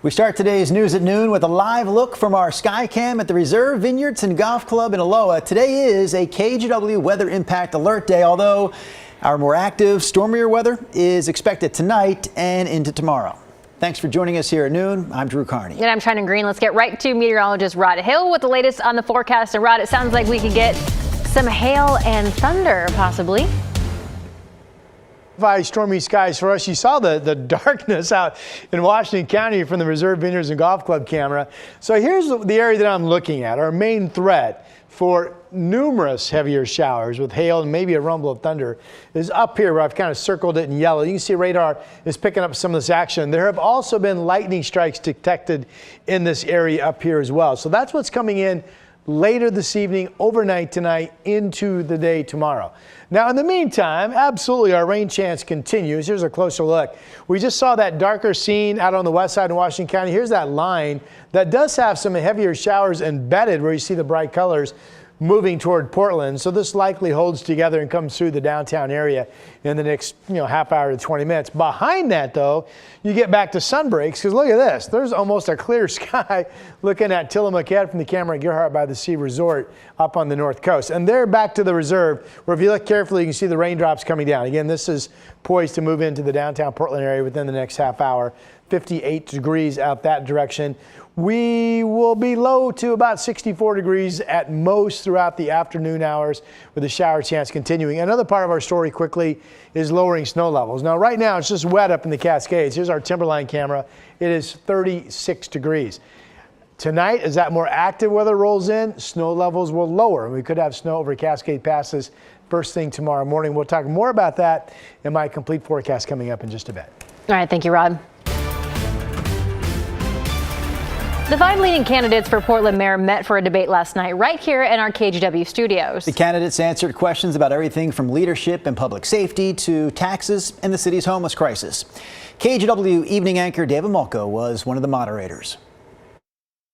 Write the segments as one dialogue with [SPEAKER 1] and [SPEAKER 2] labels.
[SPEAKER 1] We start today's news at noon with a live look from our Skycam at the Reserve Vineyards and Golf Club in Aloha. Today is a KGW weather impact alert day, although our more active, stormier weather is expected tonight and into tomorrow. Thanks for joining us here at noon. I'm Drew Carney.
[SPEAKER 2] And I'm Shannon Green. Let's get right to meteorologist Rod Hill with the latest on the forecast. And Rod, it sounds like we could get some hail and thunder, possibly.
[SPEAKER 3] Stormy skies for us. You saw the darkness out in Washington County from the Reserve Vineyards and Golf Club camera. So here's the area that I'm looking at. Our main threat for numerous heavier showers with hail and maybe a rumble of thunder is up here where I've kind of circled it in yellow. You can see radar is picking up some of this action. There have also been lightning strikes detected in this area up here as well. So that's what's coming in later this evening, overnight tonight, into the day tomorrow. Now, in the meantime, absolutely our rain chance continues. Here's a closer look. We just saw that darker scene out on the west side of Washington County. Here's that line that does have some heavier showers embedded where you see the bright colors moving toward Portland. So this likely holds together and comes through the downtown area in the next half hour to 20 minutes. Behind that, though, you get back to sunbreaks, because look at this. There's almost a clear sky looking at Tillamook Head from the camera at Gerhardt by the Sea Resort up on the north coast. And they're back to the reserve, where if you look carefully, you can see the raindrops coming down. Again, this is poised to move into the downtown Portland area within the next half hour. 58 degrees out that direction. We will be low to about 64 degrees at most throughout the afternoon hours, with the shower chance continuing. Another part of our story quickly is lowering snow levels. Now, right now, it's just wet up in the Cascades. Here's our Timberline camera. It is 36 degrees. Tonight, as that more active weather rolls in, snow levels will lower, and we could have snow over Cascade passes first thing tomorrow morning. We'll talk more about that in my complete forecast coming up in just a bit.
[SPEAKER 2] All right, thank you, Rod. The 5 leading candidates for Portland mayor met for a debate last night right here in our KGW studios.
[SPEAKER 1] The candidates answered questions about everything from leadership and public safety to taxes and the city's homeless crisis. KGW evening anchor David Malko was one of the moderators.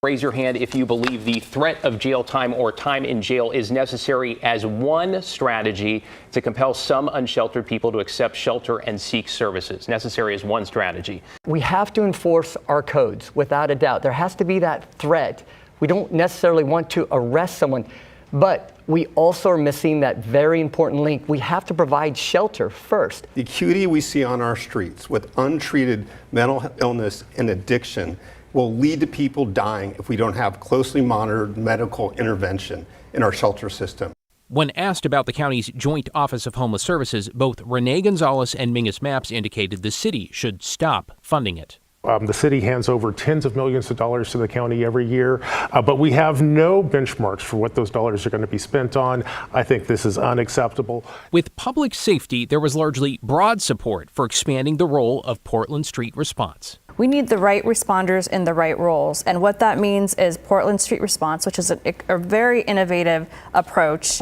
[SPEAKER 4] Raise your hand if you believe the threat of jail time or time in jail is necessary as one strategy to compel some unsheltered people to accept shelter and seek services. Necessary as one strategy.
[SPEAKER 5] We have to enforce our codes without a doubt. There has to be that threat. We don't necessarily want to arrest someone, but we also are missing that very important link. We have to provide shelter first.
[SPEAKER 6] The acuity we see on our streets with untreated mental illness and addiction will lead to people dying if we don't have closely monitored medical intervention in our shelter system.
[SPEAKER 7] When asked about the county's Joint Office of Homeless Services, both Renee Gonzalez and Mingus Maps indicated the city should stop funding it.
[SPEAKER 8] The city hands over tens of millions of dollars to the county every year, but we have no benchmarks for what those dollars are going to be spent on. I think this is unacceptable.
[SPEAKER 7] With public safety, there was largely broad support for expanding the role of Portland Street Response.
[SPEAKER 9] We need the right responders in the right roles. And what that means is Portland Street Response, which is a very innovative approach,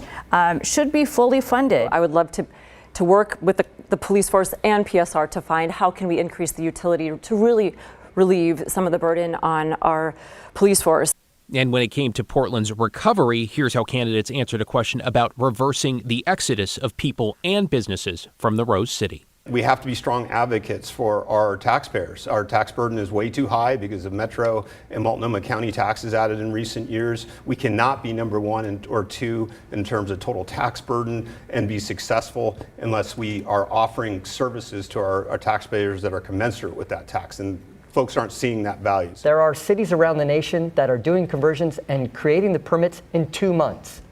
[SPEAKER 9] should be fully funded.
[SPEAKER 10] I would love to work with the police force and PSR to find how can we increase the utility to really relieve some of the burden on our police force.
[SPEAKER 7] And when it came to Portland's recovery, here's how candidates answered a question about reversing the exodus of people and businesses from the Rose City.
[SPEAKER 6] We have to be strong advocates for our taxpayers. Our tax burden is way too high because of Metro and Multnomah County taxes added in recent years. We cannot be number one or two in terms of total tax burden and be successful unless we are offering services to our taxpayers that are commensurate with that tax. And folks aren't seeing that value.
[SPEAKER 5] There are cities around the nation that are doing conversions and creating the permits in 2 months.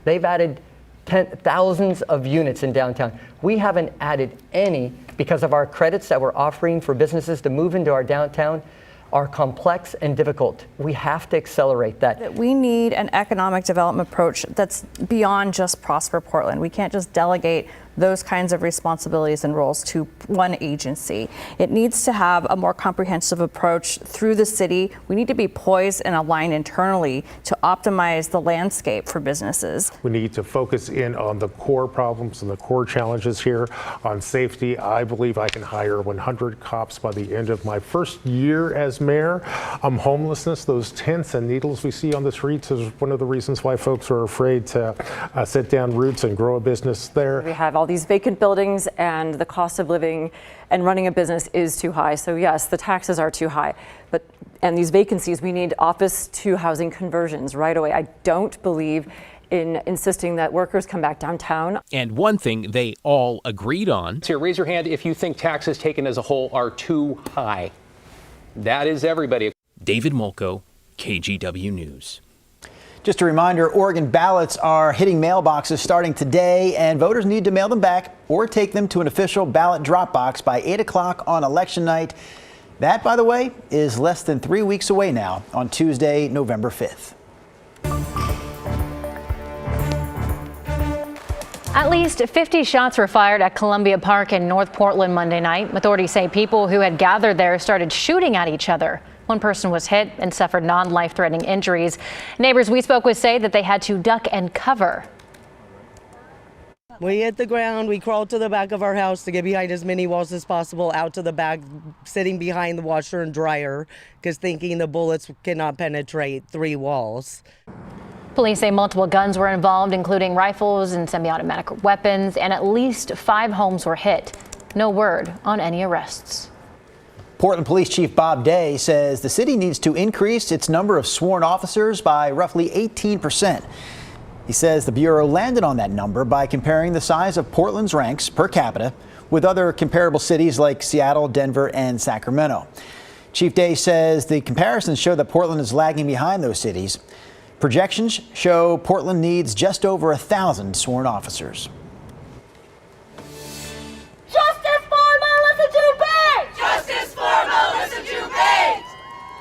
[SPEAKER 5] They've added thousands of units in downtown. We haven't added any because of our credits that we're offering for businesses to move into our downtown are complex and difficult. We have to accelerate that.
[SPEAKER 9] We need an economic development approach that's beyond just Prosper Portland. We can't just delegate those kinds of responsibilities and roles to one agency. It needs to have a more comprehensive approach through the city. We need to be poised and aligned internally to optimize the landscape for businesses.
[SPEAKER 8] We need to focus in on the core problems and the core challenges here. On safety, I believe I can hire 100 cops by the end of my first year as as mayor. Homelessness, those tents and needles we see on the streets is one of the reasons why folks are afraid to set down roots and grow a business there.
[SPEAKER 10] We have all these vacant buildings and the cost of living and running a business is too high. So yes, the taxes are too high. And these vacancies, we need office to housing conversions right away. I don't believe in insisting that workers come back downtown.
[SPEAKER 7] And one thing they all agreed on.
[SPEAKER 4] So raise your hand if you think taxes taken as a whole are too high. That is everybody.
[SPEAKER 7] David Molko, KGW News.
[SPEAKER 1] Just a reminder, Oregon ballots are hitting mailboxes starting today, and voters need to mail them back or take them to an official ballot drop box by 8 o'clock on election night. That, by the way, is less than 3 weeks away now on Tuesday, November 5th.
[SPEAKER 2] At least 50 shots were fired at Columbia Park in North Portland Monday night. Authorities say people who had gathered there started shooting at each other. One person was hit and suffered non-life-threatening injuries. Neighbors we spoke with say that they had to duck and cover.
[SPEAKER 11] We hit the ground, we crawled to the back of our house to get behind as many walls as possible, out to the back, sitting behind the washer and dryer, because thinking the bullets cannot penetrate 3 walls.
[SPEAKER 2] Police say multiple guns were involved, including rifles and semi-automatic weapons, and at least 5 homes were hit. No word on any arrests.
[SPEAKER 1] Portland Police Chief Bob Day says the city needs to increase its number of sworn officers by roughly 18%. He says the Bureau landed on that number by comparing the size of Portland's ranks per capita with other comparable cities like Seattle, Denver, and Sacramento. Chief Day says the comparisons show that Portland is lagging behind those cities. Projections show Portland needs just over 1,000 sworn officers.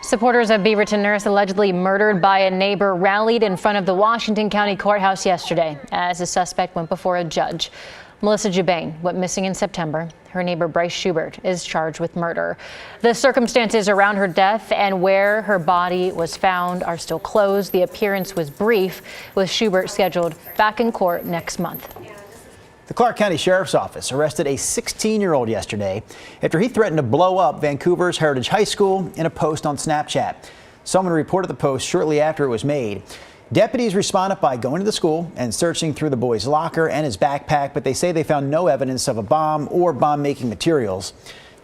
[SPEAKER 2] Supporters of Beaverton nurse allegedly murdered by a neighbor rallied in front of the Washington County Courthouse yesterday as the suspect went before a judge. Melissa Jubane went missing in September. Her neighbor Bryce Schubert is charged with murder. The circumstances around her death and where her body was found are still closed. The appearance was brief, with Schubert scheduled back in court next month.
[SPEAKER 1] The Clark County Sheriff's Office arrested a 16-year-old yesterday after he threatened to blow up Vancouver's Heritage High School in a post on Snapchat. Someone reported the post shortly after it was made. Deputies responded by going to the school and searching through the boy's locker and his backpack, but they say they found no evidence of a bomb or bomb-making materials.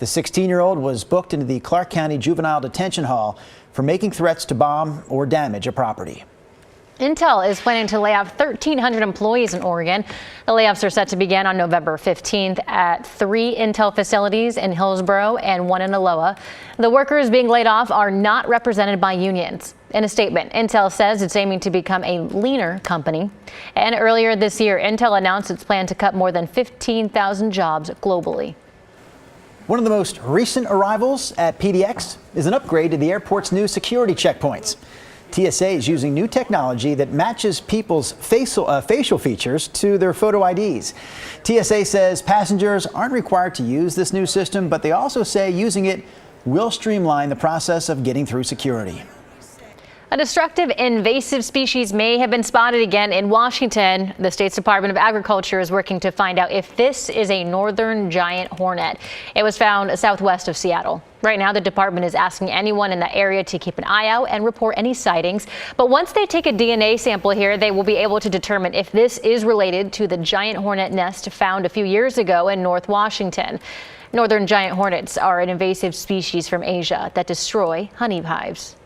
[SPEAKER 1] The 16-year-old was booked into the Clark County Juvenile Detention Hall for making threats to bomb or damage a property.
[SPEAKER 2] Intel is planning to lay off 1,300 employees in Oregon. The layoffs are set to begin on November 15th at 3 Intel facilities in Hillsboro and 1 in Aloha. The workers being laid off are not represented by unions. In a statement, Intel says it's aiming to become a leaner company. And earlier this year, Intel announced its plan to cut more than 15,000 jobs globally.
[SPEAKER 1] One of the most recent arrivals at PDX is an upgrade to the airport's new security checkpoints. TSA is using new technology that matches people's facial features to their photo IDs. TSA says passengers aren't required to use this new system, but they also say using it will streamline the process of getting through security.
[SPEAKER 2] A destructive invasive species may have been spotted again in Washington. The state's Department of Agriculture is working to find out if this is a northern giant hornet. It was found southwest of Seattle. Right now, the department is asking anyone in the area to keep an eye out and report any sightings. But once they take a DNA sample here, they will be able to determine if this is related to the giant hornet nest found a few years ago in North Washington. Northern giant hornets are an invasive species from Asia that destroy honey hives.